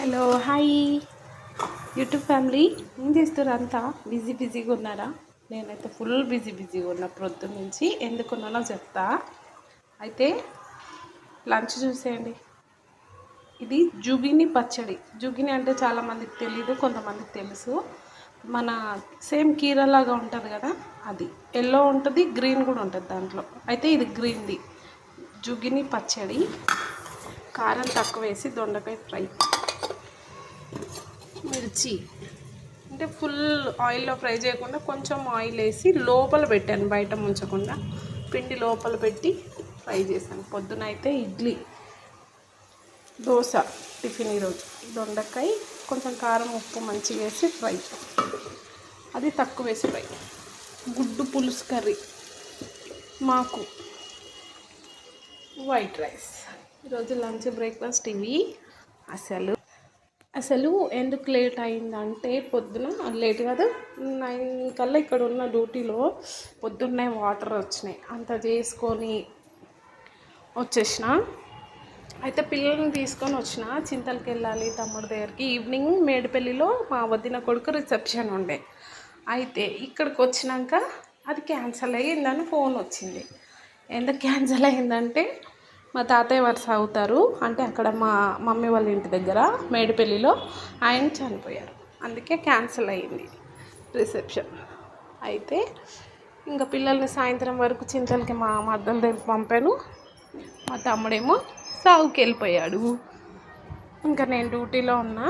Hello hi YouTube family. ఏం చేస్తారు? అంతా బిజీగా ఉన్నారా? నేనైతే ఫుల్ బిజీగా ఉన్నా ప్రొద్దున నుంచి. ఎందుకున్నానో చెప్తా. అయితే లంచ్ చూసేయండి. ఇది జుగిని పచ్చడి. జుగిని అంటే చాలామందికి తెలీదు, కొంతమందికి తెలుసు. మన సేమ్ కీరలాగా ఉంటుంది కదా, అది ఎల్లో ఉంటుంది, గ్రీన్ కూడా ఉంటుంది దాంట్లో. అయితే ఇది గ్రీన్ది జుగిని పచ్చడి. కారం తక్కువ వేసి దొండకాయ ఫ్రై, మిర్చి అంటే ఫుల్ ఆయిల్లో ఫ్రై చేయకుండా కొంచెం ఆయిల్ వేసి లోపల పెట్టాను, బయట ముంచకుండా పిండి లోపల పెట్టి ఫ్రై చేశాను. పొద్దున అయితే ఇడ్లీ, దోశ టిఫిన్. ఈరోజు దొండకాయ కొంచెం కారం ఉప్పు మంచిగా వేసి ఫ్రై, అది తక్కువ వేసి ఫ్రై. గుడ్డు పులుసు కర్రీ మాకు. White rice. ఈరోజు లంచ్ బ్రేక్ఫాస్ట్ ఇవి. అసలు ఎందుకు లేట్ అయిందంటే, పొద్దున లేట్ కాదు, 9 కల్లా ఇక్కడ ఉన్న డ్యూటీలో పొద్దున్నే వాటర్ వచ్చినాయి. అంత చేసుకొని వచ్చేసిన. అయితే పిల్లల్ని తీసుకొని వచ్చిన, చింతలకి వెళ్ళాలి తమ్ముడి దగ్గరికి. ఈవినింగ్ మేడిపల్లిలో మా వదిన కొడుకు రిసెప్షన్ ఉండే. అయితే ఇక్కడికి వచ్చినాక అది క్యాన్సిల్ అయ్యిందని ఫోన్ వచ్చింది. ఎందుకు క్యాన్సిల్ అయ్యిందంటే, మా తాతయ్య వరుస అవుతారు, అంటే అక్కడ మా మమ్మీ వాళ్ళ ఇంటి దగ్గర మేడిపల్లిలో ఆయన చనిపోయారు. అందుకే క్యాన్సిల్ అయ్యింది రిసెప్షన్. అయితే ఇంకా పిల్లల్ని సాయంత్రం వరకు చింతలకి మా మద్దల దగ్గరికి పంపాను. మా తమ్ముడేమో సాగుకి వెళ్ళిపోయాడు. ఇంకా నేను డ్యూటీలో ఉన్నా.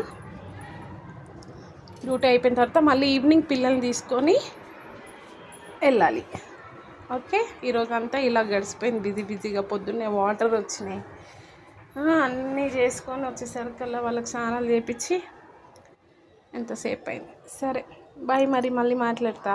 డ్యూటీ అయిపోయిన తర్వాత మళ్ళీ ఈవినింగ్ పిల్లల్ని తీసుకొని వెళ్ళాలి. ఓకే, ఈరోజు అంతా ఇలా గడిచిపోయింది బిజీగా. పొద్దున్నే వాటర్ వచ్చినాయి, అన్నీ చేసుకొని వచ్చేసరికల్లా వాళ్ళకి స్నానాలు చేపించి ఎంతసేపు అయింది. సరే బాయ్, మరి మళ్ళీ మాట్లాడతా.